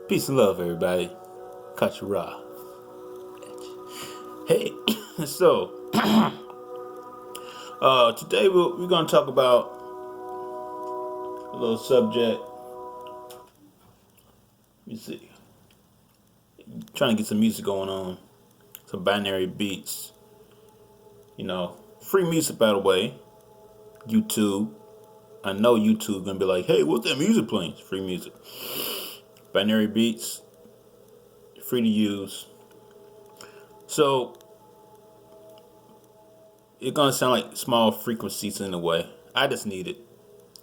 Peace and love, everybody. Kachira. Hey, so today we're going to talk about a little subject. Let me see. Trying to get some music going on, some binary beats. Free music, by the way. YouTube. I know YouTube gonna be like, hey, what's that music playing? It's free music. Binary beats, free to use. So it's gonna sound like small frequencies in a way. I just need it.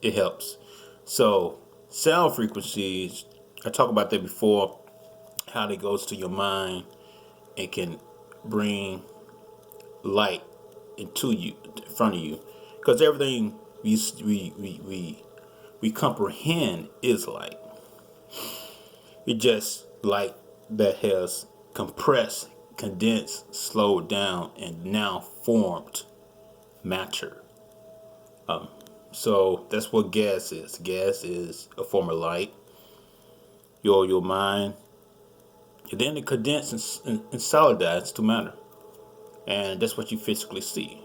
It helps. So sound frequencies, I talked about that before, how it goes to your mind and can bring light into you, in front of you, because everything we comprehend is light. It's just light that has compressed, condensed, slowed down, and now formed matter. So that's what gas is. Gas is a form of light. Your mind, and then it condenses and solidifies to matter, and that's what you physically see.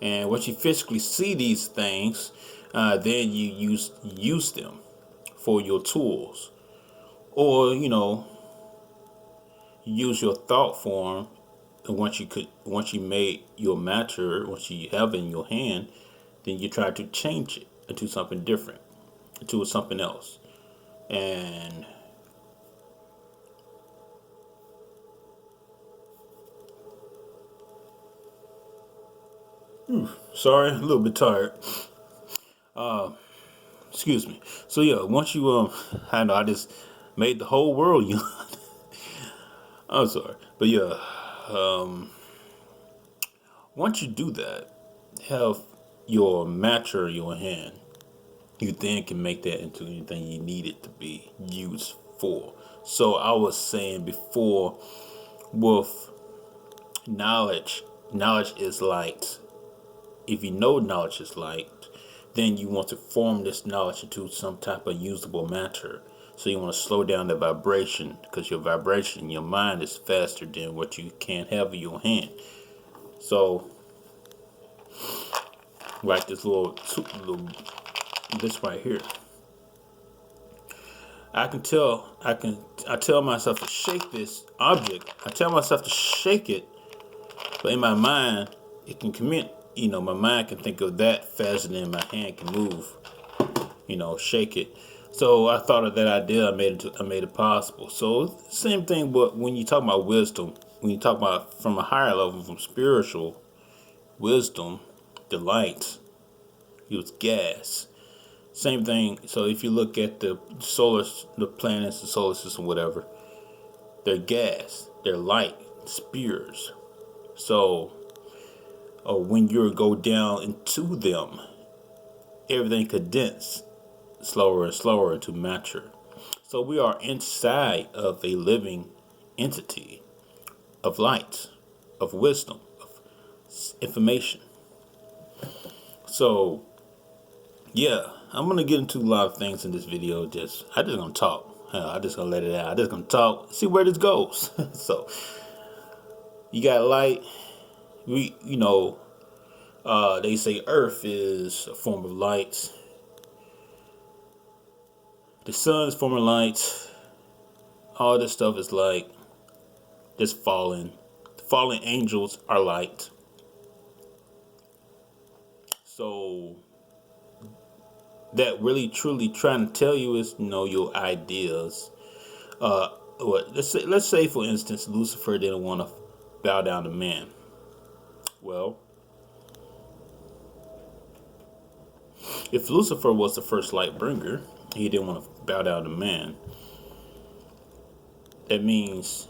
And once you physically see these things, then you use them for your tools, or use your thought form. And once you made your matter, once you have it in your hand, then you try to change it into something different, into something else. And sorry, a little bit tired. Excuse me. So yeah, once you I know I just made the whole world yawn. I'm sorry, but yeah, once you do that, have your matter in your hand, you then can make that into anything you need it to be used for. So I was saying before, with knowledge is light. If you know knowledge is light, then you want to form this knowledge into some type of usable matter. So you want to slow down the vibration, because your vibration, your mind is faster than what you can have in your hand. So, like this right here, I tell myself to shake this object. I tell myself to shake it, but in my mind, it can commit. My mind can think of that faster than my hand can move. Shake it. So I thought of that idea. I made it possible. So same thing, but when you talk about wisdom, when you talk about from a higher level, from spiritual wisdom, the light, it was gas. Same thing. So if you look at the planets, the solar system, whatever, they're gas, they're light, spheres. So when you go down into them, everything condenses slower and slower to matter. So we are inside of a living entity of light, of wisdom, of information. So yeah, I'm gonna get into a lot of things in this video. I just gonna talk. I'm just gonna let it out. I just gonna talk. See where this goes. So you got light. They say Earth is a form of light. The sun is a form of light. All this stuff is light. Just fallen. The fallen angels are light. So that really truly trying to tell you is your ideas. Let's say for instance Lucifer didn't want to bow down to man. Well, if Lucifer was the first light bringer, he didn't want to bow down to man. That means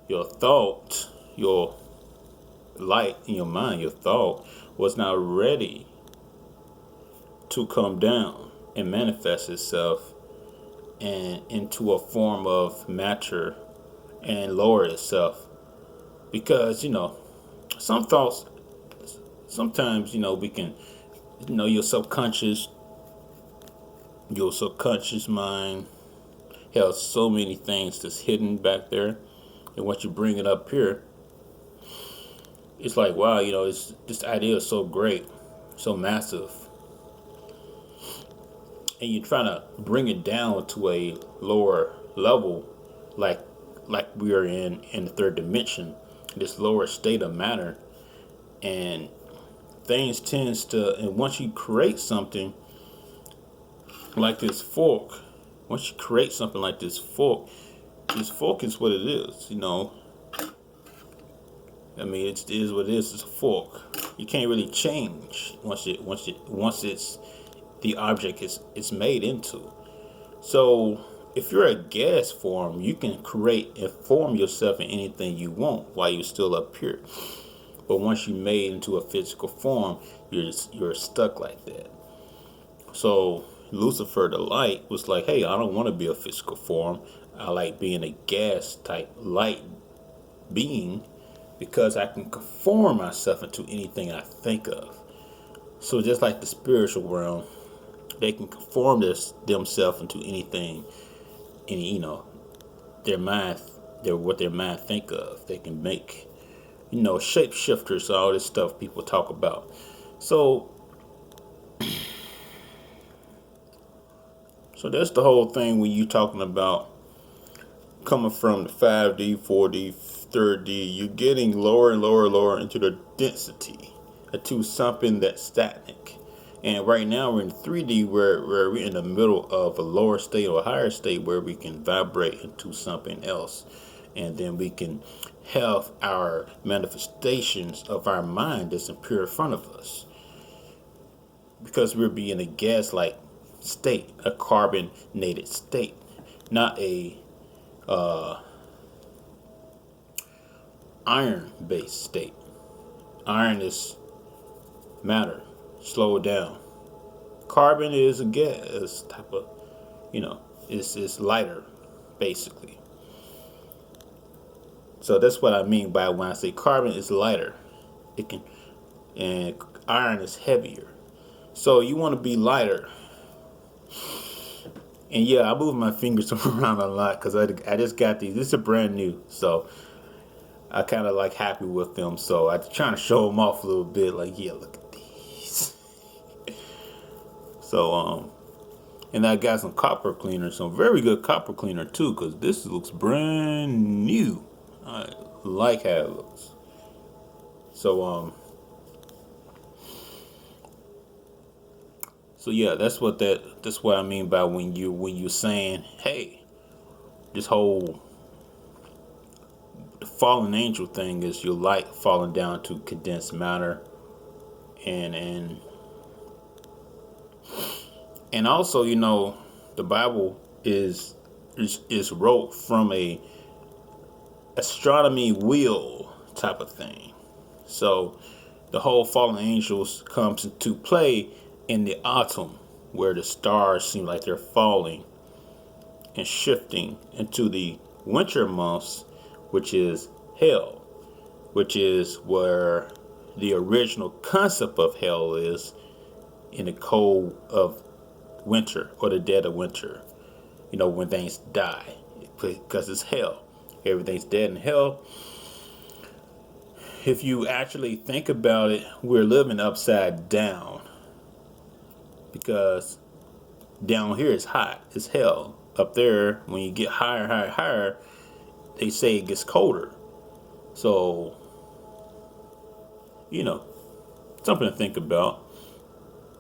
your thought, your light in your mind, your thought was not ready to come down and manifest itself and into a form of matter and lower itself. Because some thoughts, sometimes we can, your subconscious mind has so many things that's hidden back there, and once you bring it up here, it's like, wow, it's this idea is so great, so massive, and you're trying to bring it down to a lower level, like we are in the third dimension, this lower state of matter, and things tends to, and once you create something like this fork, once you create something like this fork is what it is, I mean, it is what it is. It's a fork. You can't really change once it's the object is made into. So if you're a gas form, you can create and form yourself in anything you want while you're still up here. But once you're made into a physical form, you're stuck like that. So Lucifer, the light, was like, hey, I don't want to be a physical form. I like being a gas type light being, because I can conform myself into anything I think of. So just like the spiritual realm, they can conform themselves into anything, their mind, what their mind think of. They can make, shapeshifters, all this stuff people talk about. So that's the whole thing when you talking about coming from the 5D, 4D, 3D, you're getting lower and lower into the density, to something that's static. And right now we're in 3D where we're in the middle of a lower state or a higher state where we can vibrate into something else. And then we can have our manifestations of our mind that's appear in front of us. Because we're being a gas-like state, a carbonated state, not a iron-based state. Iron is matter, slow down. Carbon is a gas type of, it's lighter, basically. So that's what I mean by when I say carbon is lighter. And iron is heavier. So you want to be lighter. And yeah, I move my fingers around a lot because I just got these. This is brand new, so I kind of like happy with them. So I'm trying to show them off a little bit. Like, yeah, look at these. So and I got some copper cleaner, some very good copper cleaner too, because this looks brand new. I like how it looks. So So yeah, that's what I mean by when you're saying, hey, this whole fallen angel thing is your light falling down to condensed matter, and also, the Bible is wrote from a astronomy wheel type of thing. So the whole fallen angels comes into play in the autumn, where the stars seem like they're falling and shifting into the winter months, which is hell, which is where the original concept of hell is, in the cold of winter or the dead of winter, when things die, because it's hell. Everything's dead in hell. If you actually think about it, we're living upside down, because down here it's hot, it's hell. Up there, when you get higher, they say it gets colder. So, something to think about.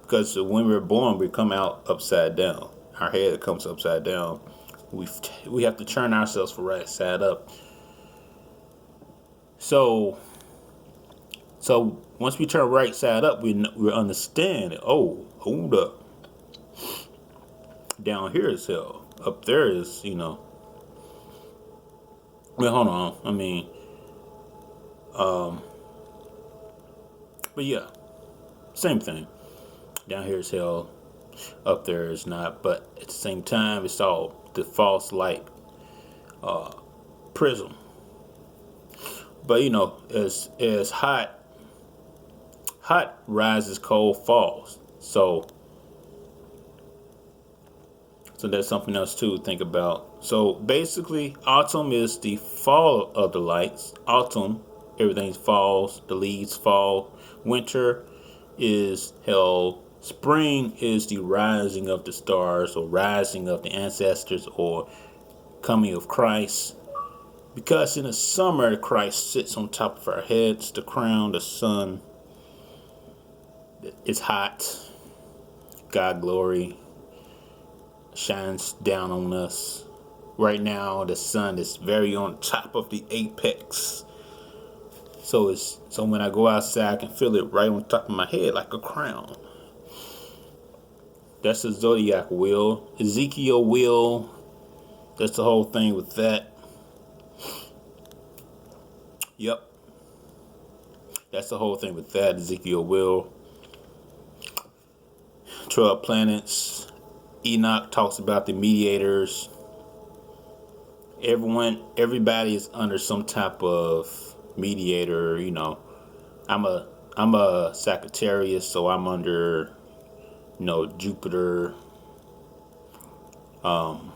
Because when we're born, we come out upside down. Our head comes upside down. We have to turn ourselves for right side up. So once we turn right side up, we understand. Oh, hold up. Down here is hell. Up there is, well, hold on. I mean, but yeah, same thing. Down here is hell. Up there is not. But at the same time, it's all the false light prism. But as hot rises, cold falls. So So that's something else to think about. So basically, autumn is the fall of the lights. Autumn, everything falls, the leaves fall. Winter is hell. Spring is the rising of the stars, or rising of the ancestors, or coming of Christ. Because in the summer, Christ sits on top of our heads, the crown, the sun is hot. God glory shines down on us. Right now, the sun is very on top of the apex. So when I go outside, I can feel it right on top of my head like a crown. That's the zodiac wheel. Ezekiel wheel. That's the whole thing with that. Yep. That's the whole thing with that. Ezekiel wheel. 12 planets. Enoch talks about the mediators. Everybody is under some type of mediator. I'm a Sagittarius, so I'm under, Jupiter. But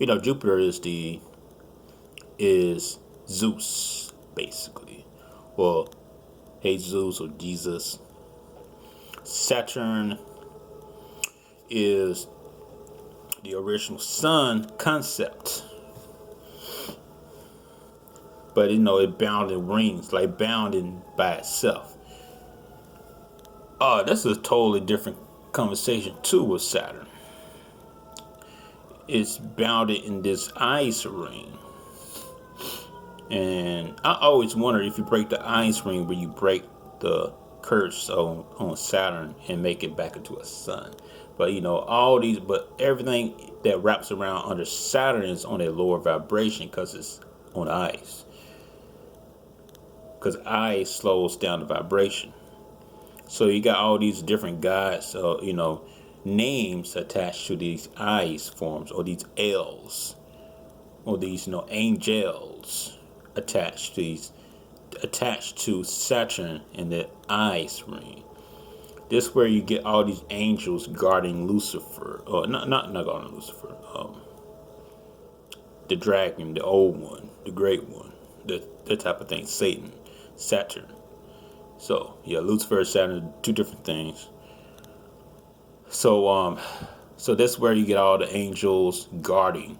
Jupiter is Zeus, basically. Well, Jesus or Jesus. Saturn is the original sun concept. But it bound in rings, like bounding by itself. That's a totally different conversation too with Saturn. It's bounded in this ice ring. And I always wonder, if you break the ice ring, will you break the curse on Saturn and make it back into a sun? But but everything that wraps around under Saturn is on a lower vibration because it's on ice. Because ice slows down the vibration. So you got all these different gods, names attached to these ice forms, or these elves, or these angels attached to Saturn in the ice ring. This is where you get all these angels guarding Lucifer, or not guarding Lucifer, the dragon, the old one, the great one, that type of thing. Satan, Saturn. So yeah, Lucifer and Saturn are two different things. So that's where you get all the angels guarding.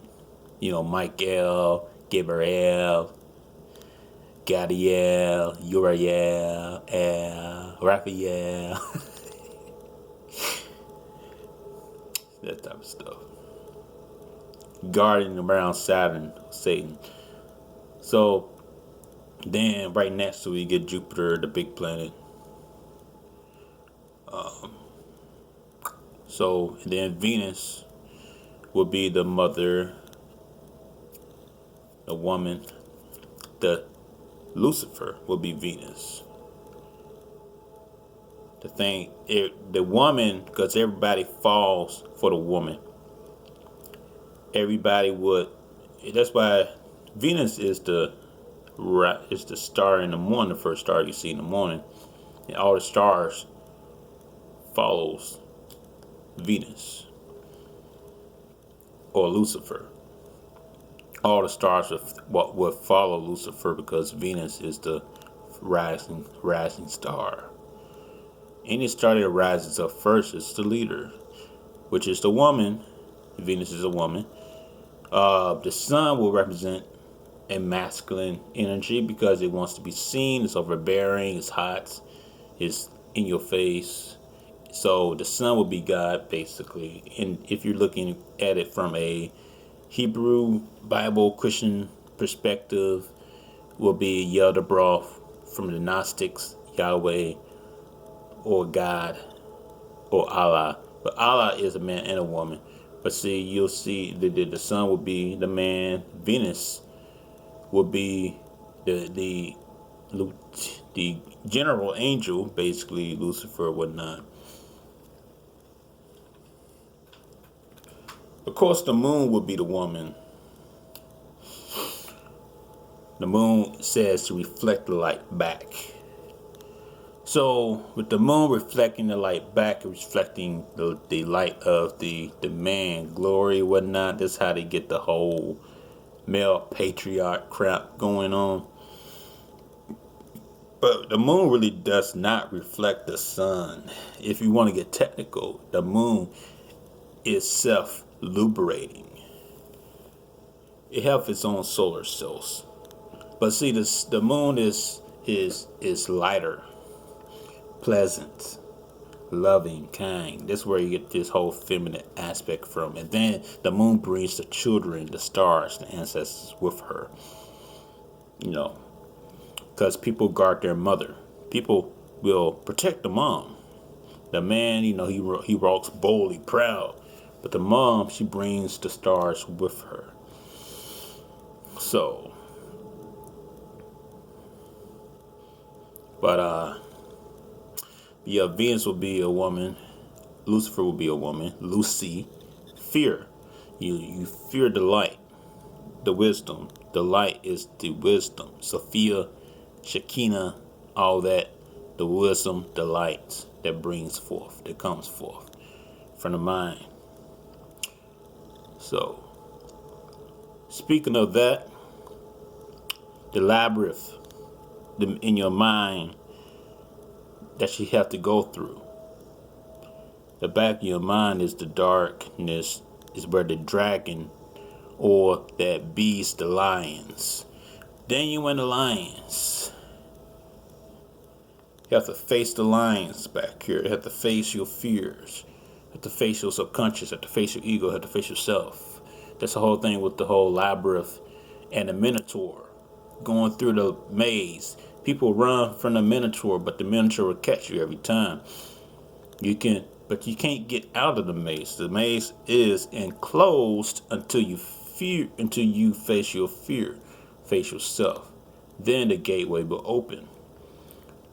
Michael, Gabriel, Gadiel, Uriel, Raphael. That type of stuff. Guarding around Saturn, Satan. So then right next to it, you get Jupiter, the big planet. And then Venus would be the mother, the woman. The Lucifer will be Venus. The woman, because everybody falls for the woman. That's why Venus is the star in the morning, the first star you see in the morning. And all the stars follows Venus or Lucifer. All the stars would follow Lucifer because Venus is the rising star. Any star that rises up first is the leader, which is the woman. Venus is a woman. The sun will represent a masculine energy because it wants to be seen. It's overbearing. It's hot. It's in your face. So the sun will be God, basically. And if you're looking at it from a Hebrew Bible Christian perspective, will be Yelderbroth. From the Gnostics, Yahweh, or God, or Allah. But Allah is a man and a woman. But see, you'll see the sun will be the man. Venus will be the general angel, basically Lucifer, whatnot. Of course, the moon will be the woman. The moon says to reflect the light back. So with the moon reflecting the light back, reflecting the light of the man, glory, whatnot, that's how they get the whole male patriarch crap going on. But the moon really does not reflect the sun. If you want to get technical, the moon is self-lubricating. It has its own solar cells. But see, the moon is lighter, pleasant, loving, kind. That's where you get this whole feminine aspect from. And then the moon brings the children, the stars, the ancestors with her. You know, because people guard their mother. People will protect the mom. The man, he walks boldly, proud. But the mom, she brings the stars with her. So, but Venus will be a woman. Lucifer will be a woman. Lucy, fear. You fear the light, the wisdom. The light is the wisdom. Sophia, Shekinah, all that. The wisdom, the light that brings forth, that comes forth from the mind. So, speaking of that, the labyrinth in your mind that you have to go through. The back of your mind is the darkness, is where the dragon or that beast, the lions. Then you and the lions. You have to face the lions back here. You have to face your fears. You have to face your subconscious. You have to face your ego. You have to face yourself. That's the whole thing with the whole labyrinth and the Minotaur. Going through the maze. People run from the Minotaur, but the Minotaur will catch you every time. But you can't get out of the maze. The maze is enclosed until you face your fear, face yourself. Then the gateway will open.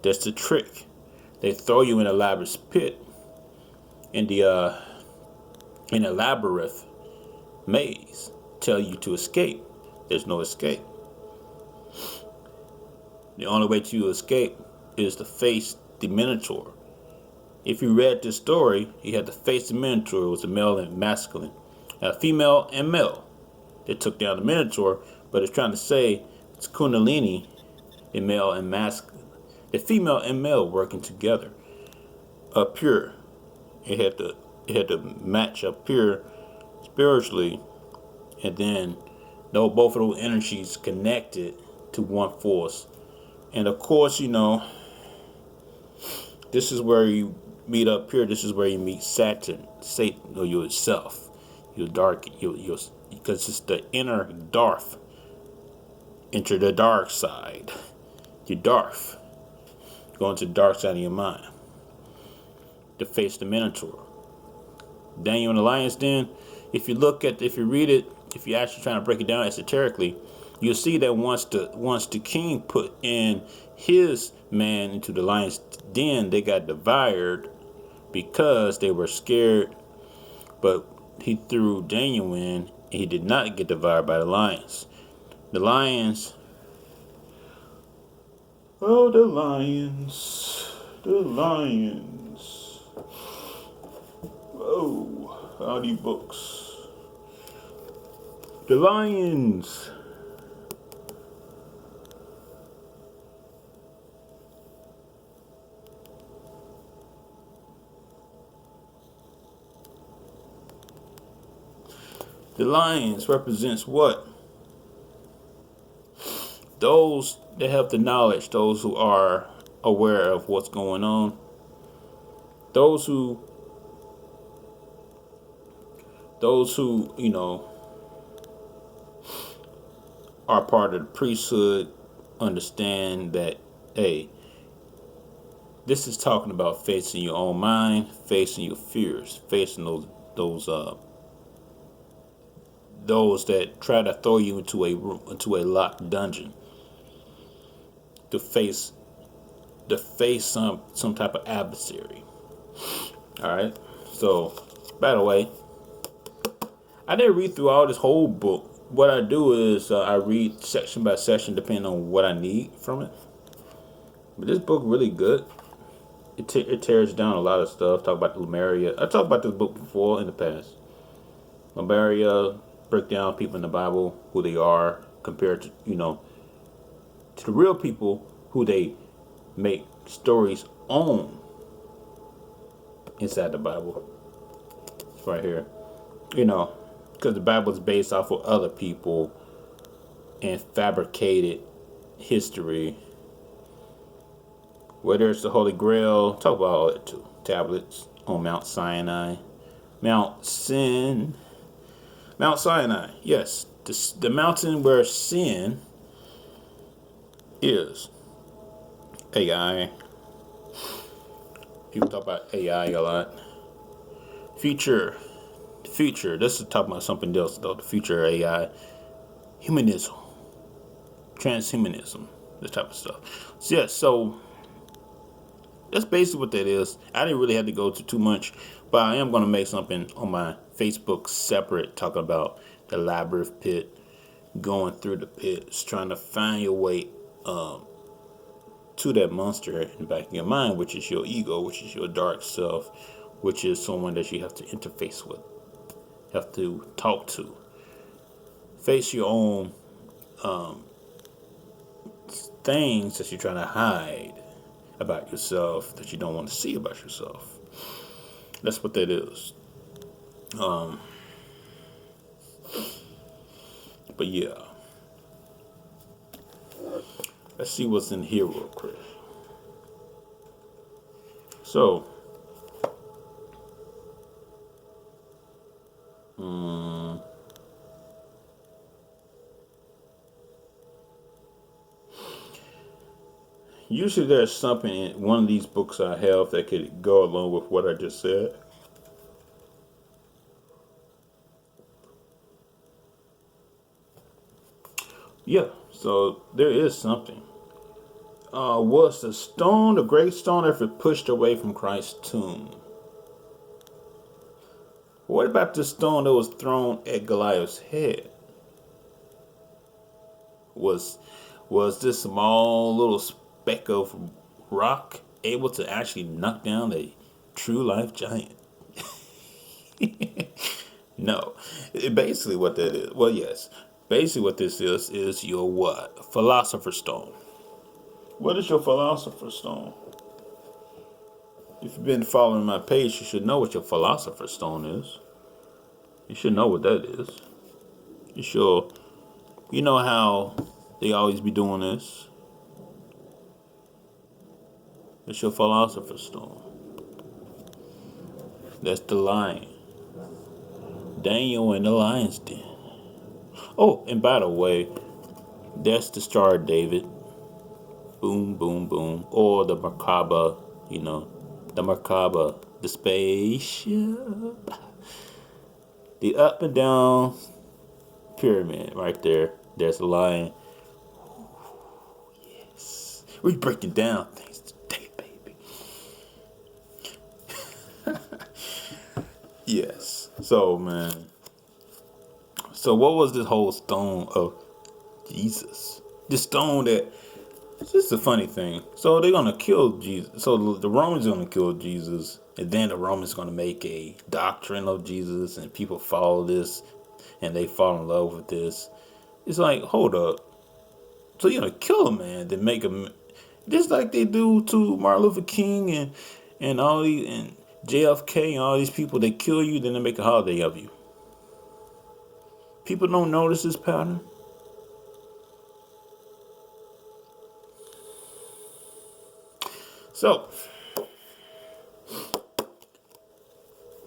That's the trick. They throw you in a labyrinth pit, in a labyrinth maze, tell you to escape. There's no escape. The only way to escape is to face the Minotaur. If you read this story, you had to face the Minotaur. It was a male and masculine, a female and male. They took down the Minotaur, but it's trying to say it's Kundalini, the male and masculine. The female and male working together, up here. It had to match up here spiritually, and then both of those energies connected to one force. And of course, this is where you meet up here. This is where you meet Satan, or yourself, your dark, because it's the inner Darth. Enter the dark side, your Darth. Going to the dark side of your mind to face the Minotaur. Daniel and the Lion's Den. If you read it, if you're actually trying to break it down esoterically, you'll see that once the king put in his man into the lion's den, they got devoured because they were scared. But he threw Daniel in, and he did not get devoured by the lions. The lions. Oh, the lions. Oh, audiobooks. The lions. The lions represents what? Those that have the knowledge, those who are aware of what's going on, those who are part of the priesthood, understand that, hey, this is talking about facing your own mind, facing your fears, facing those that try to throw you into a room, into a locked dungeon, to face some type of adversary. All right. So, by the way, I didn't read through all this whole book. What I do is I read section by section depending on what I need from it. But this book really good. it tears down a lot of stuff. Talk about the Lemuria. I talked about this book before in the past. Lemuria break down people in the Bible, who they are compared to, to the real people who they make stories on inside the Bible. It's right here. Because the Bible is based off of other people and fabricated history. Whether it's the Holy Grail, talk about all that too. Tablets on Mount Sinai. Mount Sinai, yes. The mountain where sin is. AI. People talk about AI a lot. Future. This is talking about something else though. The future AI. Humanism. Transhumanism. This type of stuff. So that's basically what that is. I didn't really have to go to too much, but I am going to make something on my Facebook separate talking about the labyrinth pit, going through the pits, trying to find your way to that monster in the back of your mind, which is your ego, which is your dark self, which is someone that you have to interface with, have to talk to, face your own things that you're trying to hide about yourself, that you don't want to see about yourself. That's what that is. But yeah, let's see what's in here real quick. So, usually there's something in one of these books I have that could go along with what I just said. Yeah, so there is something. Was the great stone, ever pushed away from Christ's tomb? What about the stone that was thrown at Goliath's head? Was this small little speck of rock able to actually knock down a true life giant? No. Basically what that is. Well, yes. Basically what this is your what? Philosopher's Stone. What is your Philosopher's Stone? If you've been following my page, you should know what your Philosopher's Stone is. You should know what that is. You know how they always be doing this. It's your Philosopher's Stone. That's the lion. Daniel in the lion's den. Oh, and by the way, that's the Star of David. Boom, boom, boom. Or the Merkaba, the Merkaba, the spaceship. The up and down pyramid right there. There's a lion. Yes. We're breaking down things today, baby. Yes. So, man. So, what was this whole stone of Jesus? The stone that. It's just a funny thing. So, they're going to kill Jesus. So, the Romans are going to kill Jesus. And then the Romans are going to make a doctrine of Jesus. And people follow this. And they fall in love with this. It's like, hold up. So, you're going to kill a man, then make him. Just like they do to Martin Luther King and all these. And JFK and all these people. They kill you, then they make a holiday of you. People don't notice this pattern. So,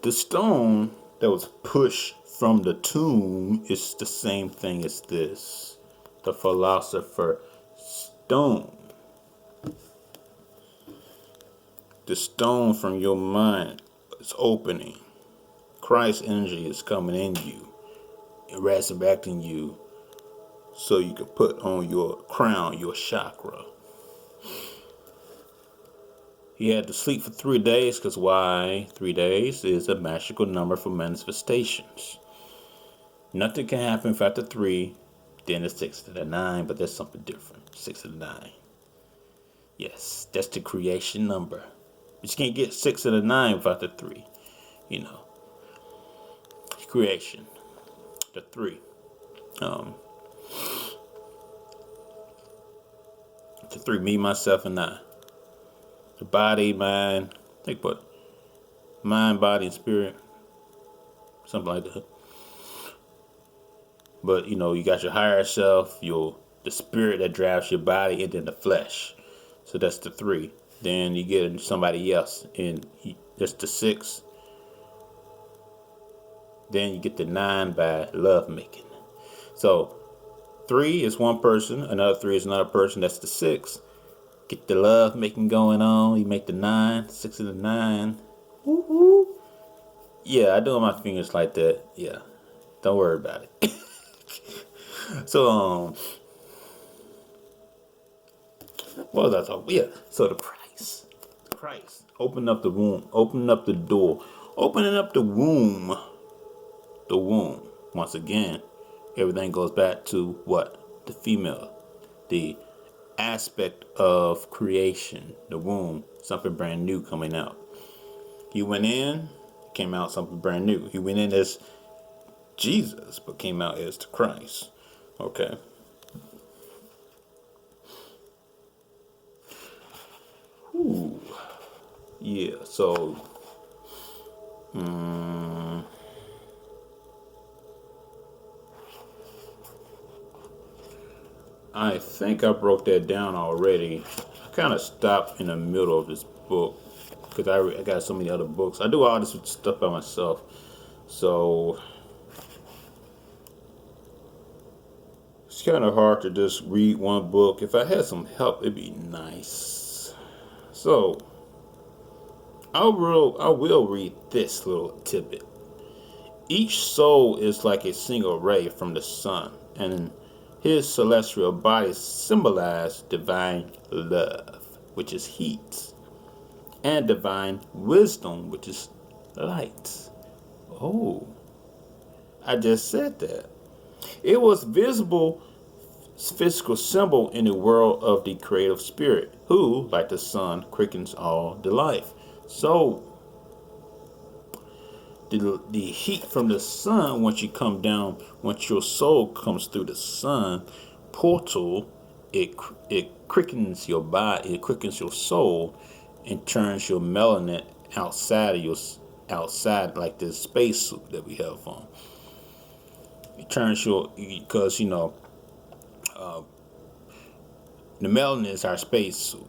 the stone that was pushed from the tomb is the same thing as this. The Philosopher's Stone. The stone from your mind is opening. Christ's energy is coming in you. And resurrecting you so you can put on your crown, your chakra. He had to sleep for 3 days because why? 3 days is a magical number for manifestations. Nothing can happen after 3, then it's 6 to the 9, but that's something different. 6 to the 9. Yes, that's the creation number. But you can't get 6 and a 9 without the 3. You know, creation, the 3. Um, the 3, me, myself, and I. The body, mind, think what? Mind, body, and spirit. Something like that. But, you got your higher self, the spirit that drives your body, and then the flesh. So that's the 3. Then you get somebody else, and that's the 6. Then you get the 9 by love making. So 3 is one person, another 3 is another person. That's the 6. Get the love making going on. You make the 9, 6 and the 9. Woo-hoo. Yeah, I do on my fingers like that. Yeah, don't worry about it. So what was I talking? Yeah. So the Christ, open up the womb, open up the door, opening up the womb. The womb. Once again, everything goes back to what? The female. The aspect of creation. The womb. Something brand new coming out. He went in, came out something brand new. He went in as Jesus, but came out as the Christ. Okay. Ooh. Yeah, so I think I broke that down already. I kind of stopped in the middle of this book because I got so many other books. I do all this stuff by myself, so it's kind of hard to just read one book. If I had some help, it'd be nice. So I will read this little tidbit. Each soul is like a single ray from the sun, and his celestial bodies symbolize divine love, which is heat, and divine wisdom, which is light. Oh, I just said that. It was visible physical symbol in the world of the creative spirit, who, like the sun, quickens all the life. So the heat from the sun, once you come down, once your soul comes through the sun portal, it quickens your body, it quickens your soul, and turns your melanin outside like this spacesuit that we have on. It turns because the melanin is our spacesuit.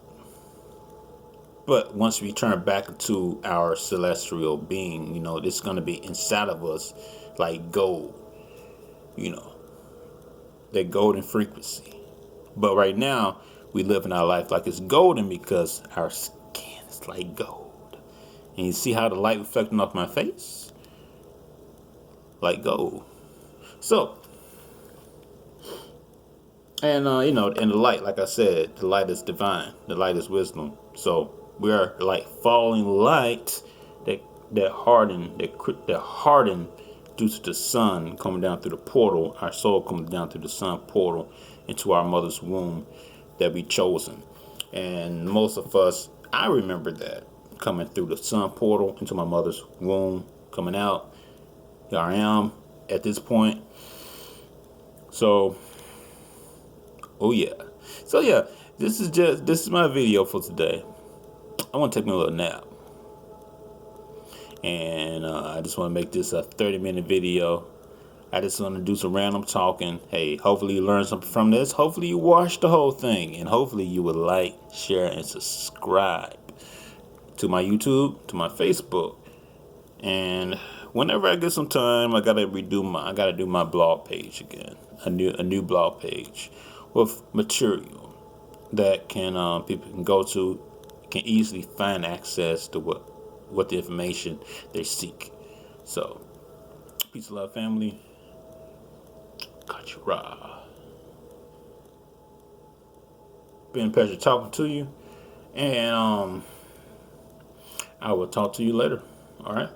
But once we turn back into our celestial being, it's going to be inside of us like gold, that golden frequency. But right now, we live in our life like it's golden because our skin is like gold. And you see how the light reflecting off my face? Like gold. So, and and the light, like I said, the light is divine. The light is wisdom. So we are like falling light that hardened due to the sun coming down through the portal. Our soul comes down through the sun portal into our mother's womb that we chosen. And most of us, I remember that coming through the sun portal into my mother's womb, coming out. Here I am at this point. So, oh yeah. So yeah, this is my video for today. I want to take me a little nap. And I just want to make this a 30-minute video. I just want to do some random talking. Hey, hopefully you learned something from this. Hopefully you watched the whole thing. And hopefully you would like, share, and subscribe to my YouTube, to my Facebook. And whenever I get some time, I gotta do my blog page again. A new blog page with material that people can go to, can easily find access to what the information they seek. So, peace and love, family. Kachara. Been a pleasure talking to you, and I will talk to you later. All right.